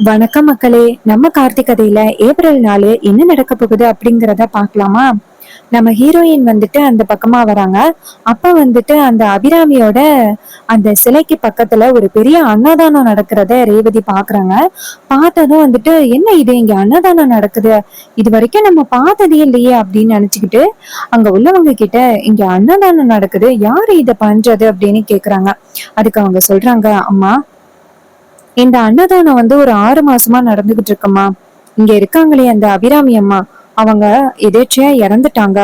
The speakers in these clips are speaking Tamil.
வணக்கம் மக்களே. நம்ம கார்த்திக் கதையில ஏப்ரல் 4 என்ன நடக்க போகுது அப்படிங்கிறத பார்க்கலாமா? நம்ம ஹீரோயின் வந்துட்டு அந்த பக்கமா வராங்க. அப்ப வந்துட்டு அந்த அபிராமியோட அந்த சிலைக்கு பக்கத்துல ஒரு பெரிய அன்னதானம் நடக்கிறத ரேவதி பாக்குறாங்க. பார்த்ததும் வந்துட்டு என்ன இது, இங்க அன்னதானம் நடக்குது, இது வரைக்கும் நம்ம பார்த்ததே இல்லையே அப்படின்னு நினைச்சுக்கிட்டு அங்க உள்ளவங்க கிட்ட இங்க அன்னதானம் நடக்குது, யாரு இத பண்றது அப்படின்னு கேக்குறாங்க. அதுக்கு அவங்க சொல்றாங்க, அம்மா இந்த அன்னதானம் ஒரு 6 மாசமா நடந்துகிட்டு இருக்குமா. இங்க இருக்காங்களே அந்த அபிராமி அம்மா, அவங்க எதேச்சியா இறந்துட்டாங்க.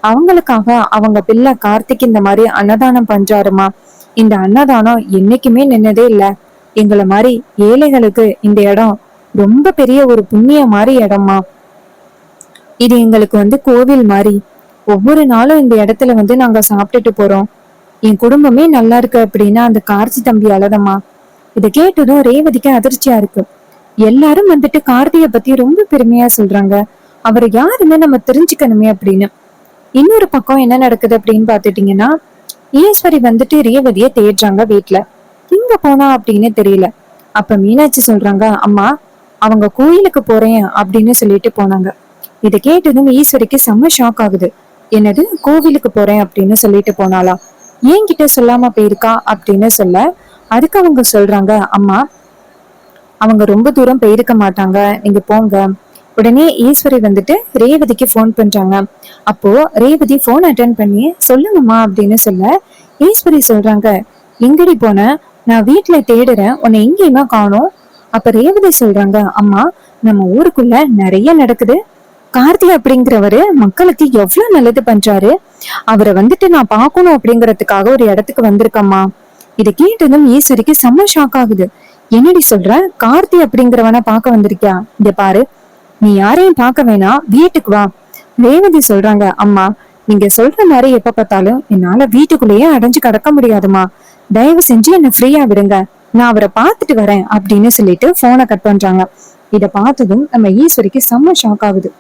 அவங்களுக்காக அவங்க பிள்ளை கார்த்திக் இந்த மாதிரி அன்னதானம் பண்றாருமா. இந்த அன்னதானம் என்னைக்குமே நின்னதே இல்ல. எங்களை மாதிரி ஏழைகளுக்கு இந்த இடம் ரொம்ப பெரிய ஒரு புண்ணிய மாதிரி இடமா. இது எங்களுக்கு கோவில் மாதிரி. ஒவ்வொரு நாளும் இந்த இடத்துல நாங்க சாப்பிட்டுட்டு போறோம். என் குடும்பமே நல்லா இருக்கு அப்படின்னா அந்த கார்த்தி தம்பி அழதம்மா. இதை கேட்டதும் ரேவதிக்கு அதிர்ச்சியா இருக்கு. எல்லாரும் கார்த்திய பத்தி ரொம்ப பெருமையா சொல்றாங்க. அவர் யாருன்னு நம்ம தெரிஞ்சுக்கணுமே அப்படின்னு. இன்னொரு பக்கம் என்ன நடக்குது அப்படின்னு பாத்துட்டீங்கன்னா, ஈஸ்வரி ரேவதிய தேடுறாங்க வீட்டுல. எங்க போனா அப்படின்னு தெரியல. அப்ப மீனாட்சி சொல்றாங்க, அம்மா அவங்க கோயிலுக்கு போறேன் அப்படின்னு சொல்லிட்டு போனாங்க. இதை கேட்டதும் ஈஸ்வரிக்கு செம்ம ஷாக் ஆகுது. என்னது, கோவிலுக்கு போறேன் அப்படின்னு சொல்லிட்டு போனாளா? என்கிட்ட சொல்லாம போயிருக்கா அப்படின்னு சொல்ல, அதுக்கு அவங்க சொல்றாங்க, அம்மா அவங்க ரொம்ப தூரம் போயிருக்க மாட்டாங்க, நீங்க போங்க. உடனே ஈஸ்வரி ரேவதிக்கு போன் பண்றாங்க. அப்போ ரேவதி போன் அட்டன் பண்ணி சொல்லுங்கம்மா அப்படின்னு சொல்ல, ஈஸ்வரி சொல்றாங்க, எங்கடி போன, நான் வீட்டுல தேடுறேன், உன்னை எங்கேயுமா காணோம். அப்ப ரேவதி சொல்றாங்க, அம்மா நம்ம ஊருக்குள்ள நிறைய நடக்குது. கார்த்தி அப்படிங்கிறவரு மக்களுக்கு எவ்வளவு நல்லது பண்றாரு. அவரை நான் பார்க்கணும் அப்படிங்கறதுக்காக ஒரு இடத்துக்கு வந்திருக்கம்மா. இதை கேட்டதும் ஈஸ்வரிக்கு செம்ம ஷாக் ஆகுது. என்னடி சொல்ற, கார்த்தி அப்படிங்கிறவன பார்க்க வந்திருக்கியா? இங்க பாரு, நீ யாரையும் பார்க்க வேணாம், வீட்டுக்கு வா. ரேவதி சொல்றாங்க, அம்மா நீங்க சொல்ற மாதிரி எப்ப பார்த்தாலும் என்னால வீட்டுக்குள்ளேயே அடைஞ்சு கிடக்க முடியாதுமா. தயவு செஞ்சு என்ன ஃப்ரீயா விடுங்க, நான் அவரை பார்த்துட்டு வரேன் அப்படின்னு சொல்லிட்டு போனை கட் பண்றாங்க. இத பார்த்ததும் நம்ம ஈஸ்வரிக்கு செம்ம ஷாக் ஆகுது.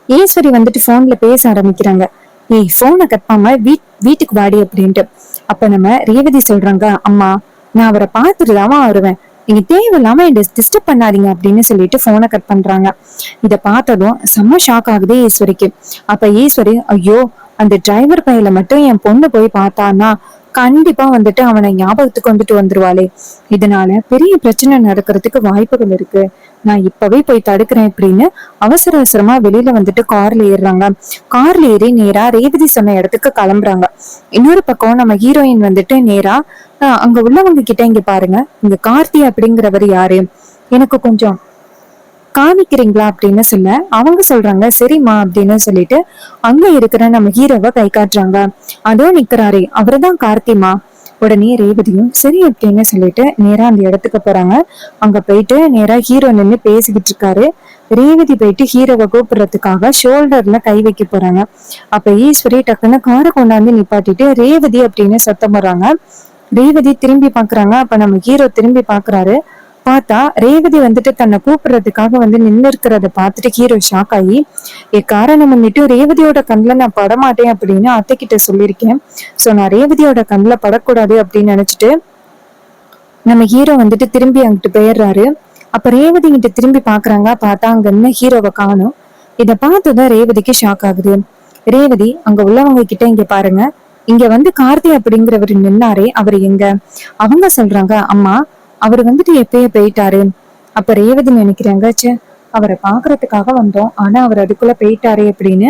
ஈஸ்வரி போன்ல பேச ஆரம்பிக்கிறாங்க. ஏய், போனை கட் பண்ணாம வீட்டுக்கு வாடி அப்படின்ட்டு. அப்ப நம்ம ரேவதி சொல்றாங்க, அம்மா நான் அவரை பார்த்துட்டு தான் வருவேன், நீங்க தேவையில்லாம என்ன டிஸ்டர்ப் பண்ணாதீங்க அப்படின்னு சொல்லிட்டு போனை கட் பண்றாங்க. இத பார்த்ததும் செம்ம ஷாக் ஆகுது ஈஸ்வரிக்கு. அப்ப ஈஸ்வரி, ஐயோ அந்த டிரைவர் பையில மட்டும் என் பொண்ணு போய் பார்த்தான்னா கண்டிப்பா அவனை ஞாபகத்துக்கு வந்துருவாளே. இதனால பெரிய பிரச்சனை நடக்கிறதுக்கு வாய்ப்புகள் இருக்கு. நான் இப்பவே போய் தடுக்கிறேன் அப்படின்னு அவசர அவசரமா வெளியில கார்ல ஏறுறாங்க. கார்ல ஏறி நேரா ரேவதி சொன்ன இடத்துக்கு கிளம்புறாங்க. இன்னொரு பக்கம் நம்ம ஹீரோயின் நேரா அங்க உள்ளவங்க கிட்ட, இங்க பாருங்க, இங்க கார்த்தி அப்படிங்கிறவர் யாரு, எனக்கு கொஞ்சம் காமிக்கிறீங்களா அப்படின்னு சொல்ல, அவங்க சொல்றாங்க, சரிம்மா அப்படின்னு சொல்லிட்டு அங்க இருக்கிற நம்ம ஹீரோவை கை காட்டுறாங்க. அதோ நிக்கிறாரே அவருதான் கார்த்திமா. உடனே ரேவதியும் சரி அப்படின்னு சொல்லிட்டு நேரா அந்த இடத்துக்கு போறாங்க. அங்க போயிட்டு நேரா ஹீரோ நின்று பேசிக்கிட்டு இருக்காரு. ரேவதி போயிட்டு ஹீரோவை கூப்பிடுறதுக்காக ஷோல்டர்ல கை வைக்க போறாங்க. அப்ப ஈஸ்வரி டக்குன்னு காரை கொண்டாந்து நிப்பாட்டிட்டு ரேவதி அப்படின்னு சத்தம் போடுறாங்க. ரேவதி திரும்பி பாக்குறாங்க. அப்ப நம்ம ஹீரோ திரும்பி பாக்குறாரு. பார்த்தா ரேவதி தன்னை கூப்பிடுறதுக்காக நின்று இருக்கிறத பார்த்துட்டு ஹீரோ ஷாக் ஆகி, காரணம் ரேவதியோட கண்ணுல நான் படமாட்டேன் அப்படின்னு அத்தை கிட்ட சொல்லியிருக்கேன். சோ நான் ரேவதியோட கண்ணுல படக்கூடாது அப்படின்னு நினைச்சிட்டு நம்ம ஹீரோ திரும்பி அங்கிட்டு போயிடுறாரு. அப்ப ரேவதி கிட்ட திரும்பி பாக்குறாங்க. பார்த்தா அங்க என்ன ஹீரோவை காணும். இத பார்த்ததான் ரேவதிக்கு ஷாக் ஆகுது. ரேவதி அங்க உள்ளவங்க கிட்ட, இங்க பாருங்க, இங்க கார்த்தி அப்படிங்கிறவர் நின்னாரே, அவர் எங்க? அவங்க சொல்றாங்க, அம்மா அவர் எப்பயே போயிட்டாரு. அப்ப ரேவதி நினைக்கிறாங்க, சே அவரை பாக்குறதுக்காக வந்தோம், ஆனா அவர் அதுக்குள்ள போயிட்டாரே அப்படின்னு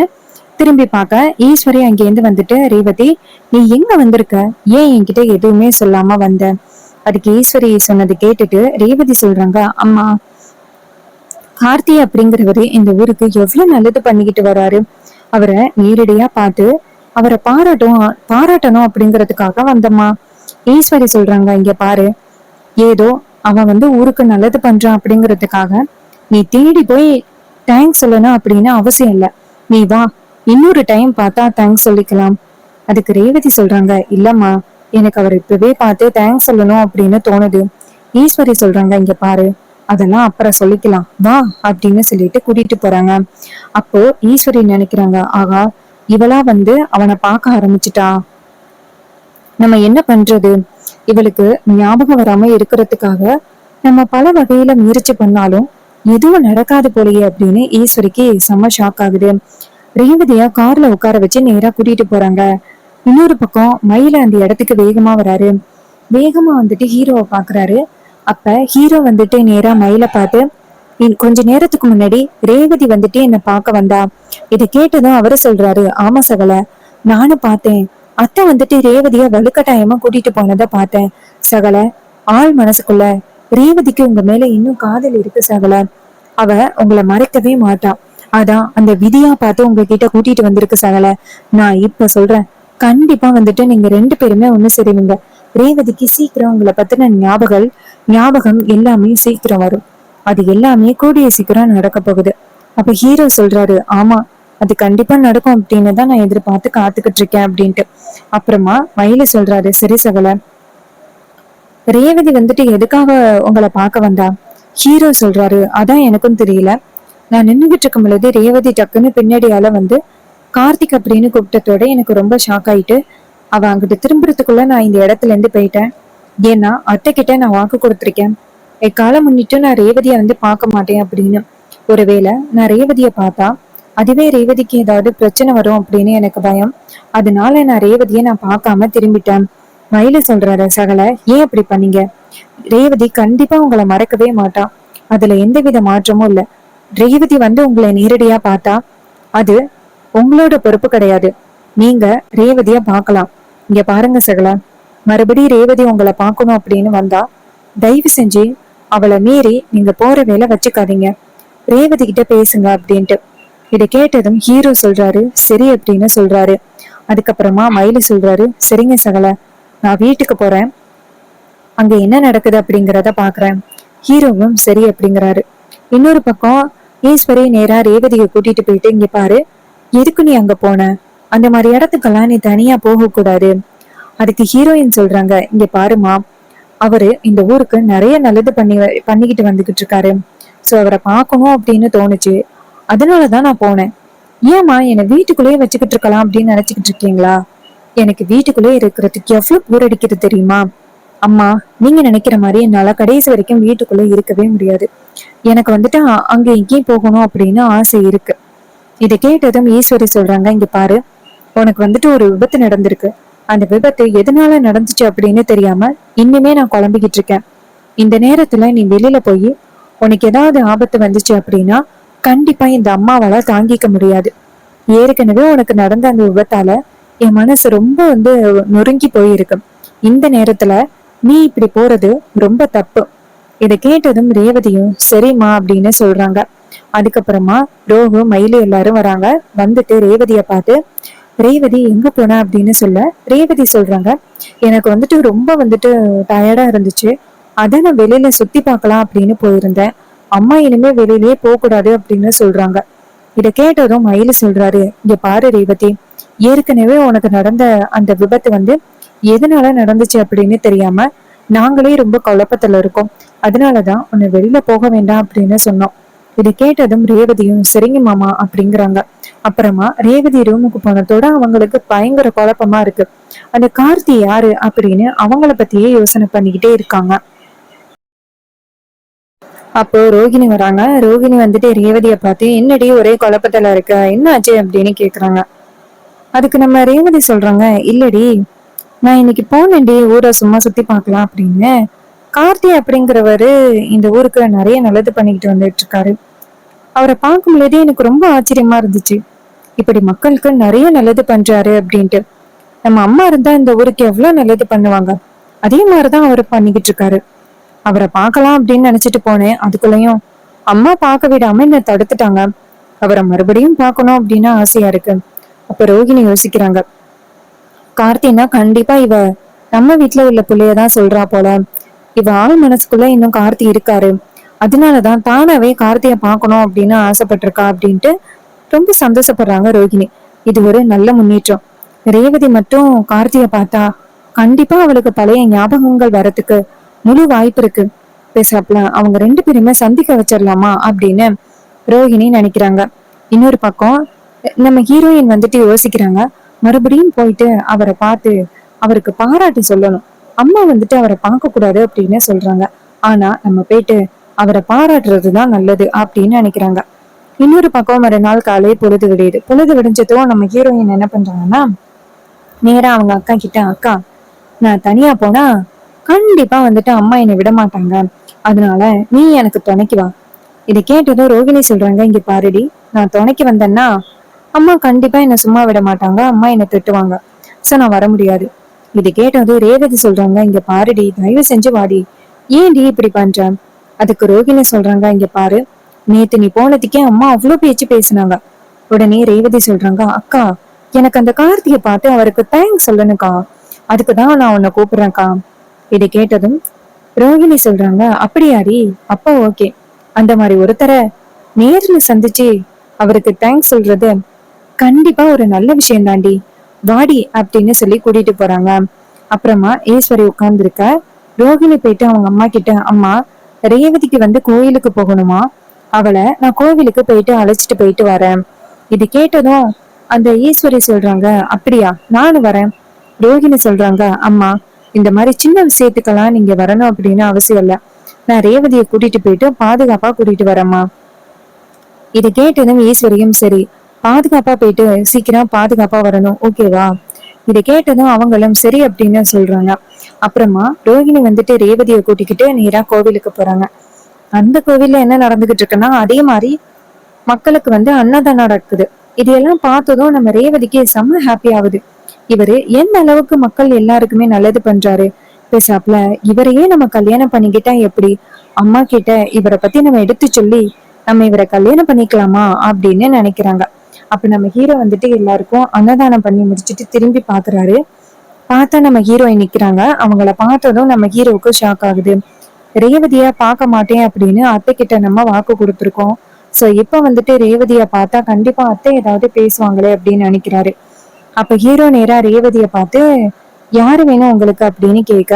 திரும்பி பார்க்க, ஈஸ்வரி அங்கேருந்து ரேவதி நீ எங்க வந்திருக்க, ஏன் என்கிட்ட எதுவுமே சொல்லாம வந்த? அதுக்கு ஈஸ்வரி சொன்னது கேட்டுட்டு ரேவதி சொல்றாங்க, அம்மா கார்த்தி அப்படிங்கிறவரு இந்த ஊருக்கு எவ்வளவு நல்லது பண்ணிக்கிட்டு வராரு. அவரை நேரடியா பார்த்து அவரை பாராட்டணும் அப்படிங்கறதுக்காக வந்தம்மா. ஈஸ்வரி சொல்றாங்க, இங்க பாரு, ஏதோ அவன் ஊருக்கு நல்லது பண்றான் அப்படிங்கறதுக்காக நீ தேடி போய் தேங்க்ஸ் சொல்லணும் அப்படின்னு அவசியம் இல்ல. நீ வா, இன்னொரு டைம் பார்த்தா தேங்க்ஸ் சொல்லிக்கலாம். அதுக்கு ரேவதி சொல்றாங்க, இல்லம்மா எனக்கு அவர் இப்பவே பார்த்து தேங்க்ஸ் சொல்லணும் அப்படின்னு தோணுது. ஈஸ்வரி சொல்றாங்க, இங்க பாரு, அதெல்லாம் அப்புறம் சொல்லிக்கலாம், வா அப்படின்னு சொல்லிட்டு கூட்டிட்டு போறாங்க. அப்போ ஈஸ்வரி நினைக்கிறாங்க, ஆகா இவளா அவனை பார்க்க ஆரம்பிச்சுட்டா, நம்ம என்ன பண்றது, இவளுக்கு ஞாபகம் வராம இருக்கிறதுக்காக நம்ம பல வகையில முயற்சி பண்ணாலும் எதுவும் நடக்காது போலயே அப்படின்னு ஈஸ்வரிக்கு செம்ம ஷாக் ஆகுது. ரேவதியா கார்ல உட்கார வச்சு நேரா கூட்டிட்டு போறாங்க. இன்னொரு பக்கம் மயில அந்த இடத்துக்கு வேகமா வராரு. வேகமா வந்துட்டு ஹீரோவை பாக்குறாரு. அப்ப ஹீரோ வந்துட்டு நேரா மயில பார்த்து, கொஞ்ச நேரத்துக்கு முன்னாடி ரேவதி வந்துட்டு என்ன பார்க்க வந்தா." இதை கேட்டதும் அவரு சொல்றாரு, "ஆமா சகல, நானும் பார்த்தேன். அத்தை வந்துட்டு ரேவதிய வலுக்கட்டாயமா கூட்டிட்டு போனதை பார்த்தேன் சகல. ஆள் மனசுக்குள்ள ரேவதிக்கு உங்க மேல இன்னும் காதல் இருக்கு சகல. அவ உங்களை மறைக்கவே மாட்டா. அதான் அந்த விதியா பார்த்து உங்ககிட்ட கூட்டிட்டு வந்திருக்கு சகல. நான் இப்ப சொல்றேன், கண்டிப்பா வந்துட்டு நீங்க 2 பேருமே ஒண்ணு சேருவீங்க. ரேவதிக்கு சீக்கிரம் உங்களை பத்தின ஞாபகம் எல்லாமே சீக்கிரம் வரும். அது எல்லாமே கூடிய சீக்கிரம் நடக்க போகுது." அப்ப ஹீரோ சொல்றாரு, "ஆமா, அது கண்டிப்பா நடக்கும் அப்படின்னு தான் நான் எதிர்பார்த்து காத்துக்கிட்டு இருக்கேன்" அப்படின்ட்டு. அப்புறமா மயில சொல்றாரு, "சரி சகல, ரேவதி வந்துட்டு எதுக்காக உங்களை பார்க்க வந்தா?" ஹீரோ சொல்றாரு, "அதான் எனக்கும் தெரியல. நான் நின்றுகிட்டு இருக்கும் பொழுது ரேவதி டக்குன்னு பின்னாடியால வந்து கார்த்திக் அப்படின்னு கூப்பிட்டதோட எனக்கு ரொம்ப ஷாக் ஆயிட்டு அவ அங்கிட்டு திரும்புறதுக்குள்ள நான் இந்த இடத்துல இருந்து போயிட்டேன். ஏன்னா அத்தை கிட்ட நான் வாக்கு கொடுத்துருக்கேன், எக்காலம் முன்னிட்டு நான் ரேவதியை வந்து பார்க்க மாட்டேன் அப்படின்னு. ஒருவேளை நான் ரேவதியை பார்த்தா அதுவே ரேவதிக்கு ஏதாவது பிரச்சனை வரும் அப்படின்னு எனக்கு பயம். அதனால நான் ரேவதியை நான் பார்க்காம திரும்பிட்டேன்." மயில சொல்றாரு, "சகல, ஏன் அப்படி பண்ணீங்க? ரேவதி கண்டிப்பா உங்களை மறக்கவே மாட்டா. அதுல எந்தவித மாற்றமும் இல்ல. ரேவதி வந்து உங்களை நேரடியா பார்த்தா அது உங்களோட பொறுப்பு கிடையாது. நீங்க ரேவதிய பார்க்கலாம். இங்க பாருங்க சகல, மறுபடியும் ரேவதி உங்களை பார்க்கணும் அப்படின்னு வந்தா தயவு செஞ்சு அவளை மீறி நீங்க போற வேலை வச்சுக்காதீங்க. ரேவதி கிட்ட பேசுங்க" அப்படின்ட்டு. இதை கேட்டதும் ஹீரோ சொல்றாரு, "சரி" அப்படின்னு சொல்றாரு. அதுக்கப்புறமா மயிலு சொல்றாரு, "சரிங்க சகல, நான் வீட்டுக்கு போறேன். அங்க என்ன நடக்குது அப்படிங்கிறத பாக்குறேன்." ஹீரோவும் சரி அப்படிங்கிறாரு. இன்னொரு பக்கம் ஈஸ்வரி நேரா ரேவதியை கூட்டிட்டு போயிட்டு, "இங்க பாரு, எதுக்கு நீ அங்க போன? அந்த மாதிரி இடத்துக்கெல்லாம் நீ தனியா போக கூடாது." அதுக்கு ஹீரோயின் சொல்றாங்க, "இங்க பாருமா, அவரு இந்த ஊருக்கு நிறைய நல்லது பண்ணிக்கிட்டு வந்துகிட்டு இருக்காரு. சோ அவரை பார்க்கணும் அப்படின்னு தோணுச்சு. அதனாலதான் நான் போனேன். ஏமா என்னை வீட்டுக்குள்ளேயே வச்சுக்கிட்டு இருக்கலாம் அப்படின்னு நினைச்சுக்கிட்டு இருக்கீங்களா? எனக்கு வீட்டுக்குள்ளேயே இருக்கிறதுக்கு எவ்வளவு போர் அடிக்கிறது தெரியுமா? அம்மா, நீங்க நினைக்கிற மாதிரி என்னால கடைசி வரைக்கும் வீட்டுக்குள்ள இருக்கவே முடியாது. எனக்கு வந்துட்டு அங்க இங்கேயும் போகணும் அப்படின்னு ஆசை இருக்கு." இதை கேட்டதும் ஈஸ்வரி சொல்றாங்க, "இங்க பாரு, உனக்கு வந்துட்டு ஒரு விபத்து நடந்திருக்கு. அந்த விபத்து எதனால நடந்துச்சு அப்படின்னு தெரியாம இன்னுமே நான் குழம்பிக்கிட்டு இருக்கேன். இந்த நேரத்துல நீ வெளியில போய் உனக்கு ஏதாவது ஆபத்து வந்துச்சு அப்படின்னா கண்டிப்பா இந்த அம்மாவால தாங்கிக்க முடியாது. ஏற்கனவே உனக்கு நடந்த அந்த விபத்தால என் மனசு ரொம்ப வந்து நொறுங்கி போயிருக்கு. இந்த நேரத்துல நீ இப்படி போறது ரொம்ப தப்பு." இதை கேட்டதும் ரேவதியும் சரிம்மா அப்படின்னு சொல்றாங்க. அதுக்கப்புறமா ரோகு மயிலு எல்லாரும் வராங்க. வந்துட்டு ரேவதிய பார்த்து, "ரேவதி எங்க போன?" அப்படின்னு சொல்ல ரேவதி சொல்றாங்க, "எனக்கு வந்துட்டு ரொம்ப வந்துட்டு டயர்டா இருந்துச்சு. அதான் நான் வெளியில சுத்தி பார்க்கலாம் அப்படின்னு போயிருந்தேன். அம்மா இனிமே வெளியிலயே போக கூடாது" அப்படின்னு சொல்றாங்க. இதை கேட்டதும் மயிலு சொல்றாரு, "இங்க பாரு ரேவதி, ஏற்கனவே உனக்கு நடந்த அந்த விபத்து வந்து எதனால நடந்துச்சு அப்படின்னு தெரியாம நாங்களே ரொம்ப குழப்பத்துல இருக்கோம். அதனாலதான் உன்னை வெளியில போக வேண்டாம் அப்படின்னு சொன்னோம்." இதை கேட்டதும் ரேவதியும் சரிங்க மாமா அப்படிங்கிறாங்க. அப்புறமா ரேவதி ரூமுக்கு போனதோட அவங்களுக்கு பயங்கர குழப்பமா இருக்கு. அந்த கார்த்தி யாரு அப்படின்னு அவங்கள பத்தியே யோசனை பண்ணிக்கிட்டே இருக்காங்க. அப்போ ரோகிணி வராங்க. ரோகிணி வந்துட்டு ரேவதியை பார்த்து, "என்னடி ஒரே குழப்பத்துல இருக்க, என்ன ஆச்சு?" அப்படின்னு கேக்குறாங்க. அதுக்கு நம்ம ரேவதி சொல்றாங்க, "இல்லடி, நான் இன்னைக்கு போனேன்டி ஊரை சும்மா சுத்தி பார்க்கலாம் அப்படின்னு. கார்த்தி அப்படிங்கிறவரு இந்த ஊருக்கு நிறைய நல்லது பண்ணிக்கிட்டு வந்துட்டு இருக்காரு. அவரை பார்க்கும் பொழுதே எனக்கு ரொம்ப ஆச்சரியமா இருந்துச்சு. இப்படி மக்களுக்கு நிறைய நல்லது பண்றாரு அப்படின்ட்டு. நம்ம அம்மா இருந்தா இந்த ஊருக்கு எவ்வளவு நல்லது பண்ணுவாங்க. அதே மாதிரிதான் அவரு பண்ணிக்கிட்டு இருக்காரு. அவரை பார்க்கலாம் அப்படின்னு நினைச்சிட்டு போனேன். அதுக்குள்ளயும் அம்மா பார்க்க விடாம என்ன தடுத்துட்டாங்க. அவரை மறுபடியும் பார்க்கணும் அப்படின்னு ஆசையா இருக்கு." அப்ப ரோகிணி யோசிக்கிறாங்க, கார்த்தினா கண்டிப்பா இவ நம்ம வீட்டுல உள்ள புள்ளையதான் சொல்றா போல. இவ ஆள் மனசுக்குள்ள இன்னும் கார்த்தி இருக்காரு. அதனாலதான் தானாவே கார்த்திய பார்க்கணும் அப்படின்னு ஆசைப்பட்டிருக்கா அப்படின்ட்டு ரொம்ப சந்தோஷப்படுறாங்க ரோகிணி. இது ஒரு நல்ல முன்னேற்றம். ரேவதி மட்டும் கார்த்திய பார்த்தா கண்டிப்பா அவளுக்கு பழைய ஞாபகங்கள் வரத்துக்கு முழு வாய்ப்பு இருக்கு. பேசாப்ல அவங்க 2 பேருமே சந்திக்க வச்சிடலாமா அப்படின்னு ரோஹிணி நினைக்கிறாங்க. இன்னொரு பக்கம் நம்ம ஹீரோயின் வந்துட்டு யோசிக்கிறாங்க, மறுபடியும் போயிட்டு அவரை பார்த்து அவருக்கு பாராட்டு சொல்லணும். அம்மா வந்துட்டு அவரை பார்க்க கூடாது அப்படின்னு சொல்றாங்க. ஆனா நம்ம போயிட்டு அவரை பாராட்டுறதுதான் நல்லது அப்படின்னு நினைக்கிறாங்க. இன்னொரு பக்கம் மறுநாள் காலை பொழுது விடியுது. பொழுது விடிஞ்சதும் நம்ம ஹீரோயின் என்ன பண்றாங்கன்னா, நேரா அவங்க அக்கா கிட்ட, அக்கா நான் தனியா போனா கண்டிப்பா வந்துட்டு அம்மா என்னை விட மாட்டாங்க, அதனால நீ எனக்கு துணைக்கு வா. இதை கேட்டதும் ரோகிணி சொல்றாங்க, இங்க பாருடி, நான் துணைக்கு வந்தேன்னா அம்மா கண்டிப்பா என்ன சும்மா விட மாட்டாங்க, அம்மா என்ன திட்டுவாங்க, சோ நான் வர முடியாது. இது கேட்டதும் ரேவதி சொல்றாங்க, இங்க பாருடி, தயவு செஞ்சு வாடி, ஏன்டி இப்படி பண்ற? அதுக்கு ரோகிணி சொல்றாங்க, இங்க பாரு, நேத்து நீ போனதுக்கே அம்மா அவ்வளவு பேச்சு பேசினாங்க. உடனே ரேவதி சொல்றாங்க, அக்கா எனக்கு அந்த கார்த்தியை பார்த்து அவருக்கு தேங்க்ஸ் சொல்லணுக்கா, அதுக்குதான் நான் உன்னை கூப்பிடுறேன்க்கா. இதை கேட்டதும் ரோகிணி சொல்றாங்க, அப்படியாடி, அப்போ ஓகே. அந்த மாதிரி ஒருத்தரை நேர்ல சந்திச்சு அவருக்கு தேங்க்ஸ் சொல்றது கண்டிப்பா ஒரு நல்ல விஷயம் தாண்டி, வாடி அப்படின்னு சொல்லி கூட்டிட்டு போறாங்க. அப்புறமா ஈஸ்வரி உட்கார்ந்துருக்க. ரோகிணி போயிட்டு அவங்க அம்மா கிட்ட, அம்மா ரேவதிக்கு வந்து கோயிலுக்கு போகணுமா, அவளை நான் கோவிலுக்கு போயிட்டு அழைச்சிட்டு போயிட்டு வரேன். இது கேட்டதும் அந்த ஈஸ்வரி சொல்றாங்க, அப்படியா, நானும் வரேன். ரோகிணி சொல்றாங்க, அம்மா இந்த மாதிரி சின்ன விஷயத்துக்கெல்லாம் நீங்க வரணும் அப்படின்னு அவசியம் இல்ல, நான் ரேவதியை கூட்டிட்டு போயிட்டு பாதுகாப்பா கூட்டிட்டு வரேம்மா. இது கேட்டதும் ஈஸ்வரியும், சரி பாதுகாப்பா போயிட்டு சீக்கிரம் பாதுகாப்பா வரணும், ஓகேவா. இதை கேட்டதும் அவங்களும் சரி அப்படின்னு சொல்றாங்க. அப்புறமா ரோஹிணி வந்துட்டு ரேவதியை கூட்டிக்கிட்டு நேரா கோவிலுக்கு போறாங்க. அந்த கோவில்ல என்ன நடந்துகிட்டு இருக்குன்னா, அதே மாதிரி மக்களுக்கு வந்து அன்னதானம் நடக்குது. இதையெல்லாம் பார்த்ததும் நம்ம ரேவதிக்கு செம்ம ஹாப்பி ஆகுது. இவரு எந்த அளவுக்கு மக்கள் எல்லாருக்குமே நல்லது பண்றாரு, பேசாப்ல இவரையே நம்ம கல்யாணம் பண்ணிக்கிட்டா எப்படி, அம்மா கிட்ட இவரை பத்தி நம்ம எடுத்து சொல்லி நம்ம இவரை கல்யாணம் பண்ணிக்கலாமா அப்படின்னு நினைக்கிறாங்க. அப்ப நம்ம ஹீரோ வந்துட்டு எல்லாருக்கும் அன்னதானம் பண்ணி முடிச்சுட்டு திரும்பி பாக்குறாரு. பார்த்தா நம்ம ஹீரோயின் நிக்கிறாங்க. அவங்கள பார்த்ததும் நம்ம ஹீரோவுக்கு ஷாக் ஆகுது. ரேவதிய பார்க்க மாட்டேன் அப்படின்னு அத்தை கிட்ட நம்ம வாக்கு கொடுத்துருக்கோம். சோ இப்ப வந்துட்டு ரேவதிய பார்த்தா கண்டிப்பா அத்தை ஏதாவது பேசுவாங்களே அப்படின்னு நினைக்கிறாரு. அப்ப ஹீரோ நேரா ரேவதிய பார்த்து, யாரு வேணும் உங்களுக்கு அப்படின்னு கேட்க,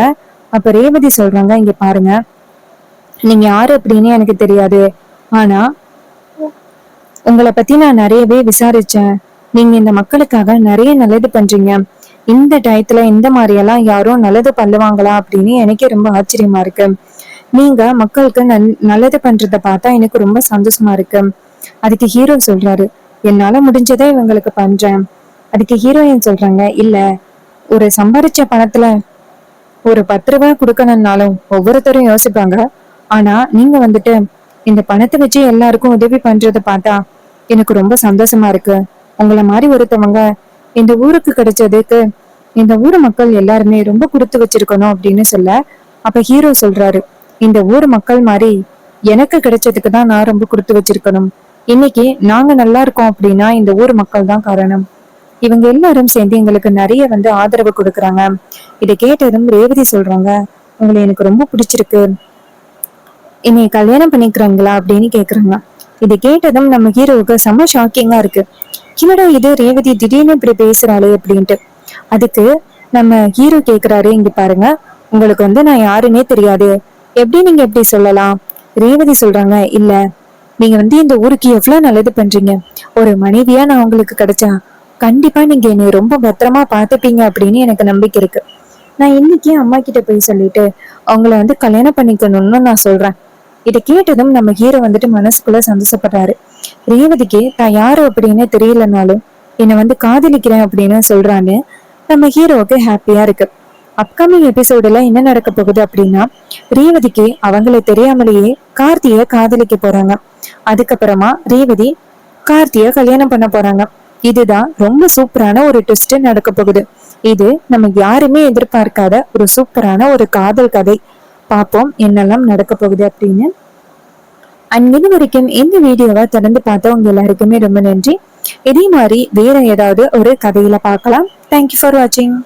அப்ப ரேவதி சொல்றாங்க, இங்க பாருங்க, நீங்க யாரு அப்படின்னு எனக்கு தெரியாது, ஆனா உங்களை பத்தி நான் நிறையவே விசாரிச்சேன். நீங்க இந்த மக்களுக்காக நிறைய நல்லது பண்றீங்க. இந்த டயத்துல இந்த மாதிரி எல்லாம் யாரும் நல்லது பண்ணுவாங்களா அப்படின்னு எனக்கே ரொம்ப ஆச்சரியமா இருக்கு. நீங்க மக்களுக்கு நல்லது பண்றத பார்த்தா எனக்கு ரொம்ப சந்தோஷமா இருக்கு. அதுக்கு ஹீரோ சொல்றாரு, என்னால முடிஞ்சதை இவங்களுக்கு பண்றேன். அதுக்கு ஹீரோயின் சொல்றாங்க, இல்ல, ஒரு சம்பாரிச்ச பணத்துல ஒரு 10 ரூபாய் கொடுக்கணும்னாலும் ஒவ்வொருத்தரும் யோசிப்பாங்க. ஆனா நீங்க வந்துட்டு இந்த பணத்தை வச்சு எல்லாருக்கும் உதவி பண்றத பார்த்தா எனக்கு ரொம்ப சந்தோஷமா இருக்கு. உங்களை மாதிரி ஒருத்தவங்க இந்த ஊருக்கு கிடைச்சதுக்கு இந்த ஊர் மக்கள் எல்லாருமே ரொம்ப கொடுத்து வச்சிருக்கணும் அப்படின்னு சொல்ல, அப்ப ஹீரோ சொல்றாரு, இந்த ஊர் மக்கள் மாதிரி எனக்கு கிடைச்சதுக்கு தான் நான் ரொம்ப கொடுத்து வச்சிருக்கணும். இன்னைக்கு நாங்க நல்லா இருக்கோம் அப்படின்னா இந்த ஊர் மக்கள் தான் காரணம். இவங்க எல்லாரும் சேர்ந்து எங்களுக்கு நிறைய வந்து ஆதரவு கொடுக்குறாங்க. இதை கேட்டதும் ரேவதி சொல்றாங்க, உங்களை எனக்கு ரொம்ப பிடிச்சிருக்கு, என்னை கல்யாணம் பண்ணிக்கிறாங்களா அப்படின்னு கேக்குறாங்க. இதை கேட்டதும் நம்ம ஹீரோவுக்கு செம்ம ஷாக்கிங்கா இருக்கு. என்னடா இது, ரேவதி திடீர்னு இப்படி பேசுறாளே அப்படின்ட்டு. அதுக்கு நம்ம ஹீரோ கேக்குறாரு, இங்க பாருங்க, உங்களுக்கு வந்து நான் யாருன்னே தெரியாது, எப்படி நீங்க எப்படி சொல்லலாம். ரேவதி சொல்றாங்க, இல்ல, நீங்க வந்து இந்த ஊருக்கு எவ்வளவு நல்லது பண்றீங்க, ஒரு மனைவியா நான் உங்களுக்கு கிடைச்சா கண்டிப்பா நீங்க என்னை ரொம்ப பத்திரமா பாத்துப்பீங்க அப்படின்னு எனக்கு நம்பிக்கை இருக்கு. நான் இன்னைக்கே அம்மா கிட்ட போய் சொல்லிட்டு அவங்கள வந்து கல்யாணம் பண்ணிக்கணும்னு நான் சொல்றேன். இதை கேட்டதும் நம்ம ஹீரோ வந்துட்டு மனசுக்குள்ள சந்தோஷப்படுறாரு. ரேவதிக்கு தான் யாரு அப்படின்னு தெரியலனாலும் என்னை வந்து காதலிக்கிறேன் அப்படின்னு சொல்றான்னு நம்ம ஹீரோவுக்கு ஹாப்பியா இருக்கு. அப்கமிங் எபிசோடுல என்ன நடக்க போகுது அப்படின்னா, ரேவதிக்கு அவங்களை தெரியாமலேயே கார்த்திய காதலிக்க போறாங்க. அதுக்கப்புறமா ரேவதி கார்த்திய கல்யாணம் பண்ண போறாங்க. இதுதான் ரொம்ப சூப்பரான ஒரு ட்விஸ்ட் நடக்க போகுது. இது நம்ம யாருமே எதிர்பார்க்காத ஒரு சூப்பரான ஒரு காதல் கதை. பார்ப்போம் என்னெல்லாம் நடக்க போகுது அப்படின்னு. அண்ட் இது வரைக்கும் இந்த வீடியோவை தொடர்ந்து பார்த்தவங்க எல்லாருக்குமே ரொம்ப நன்றி. இதே மாதிரி வேற ஏதாவது ஒரு கதையில பார்க்கலாம். தேங்க்யூ ஃபார் வாட்சிங்.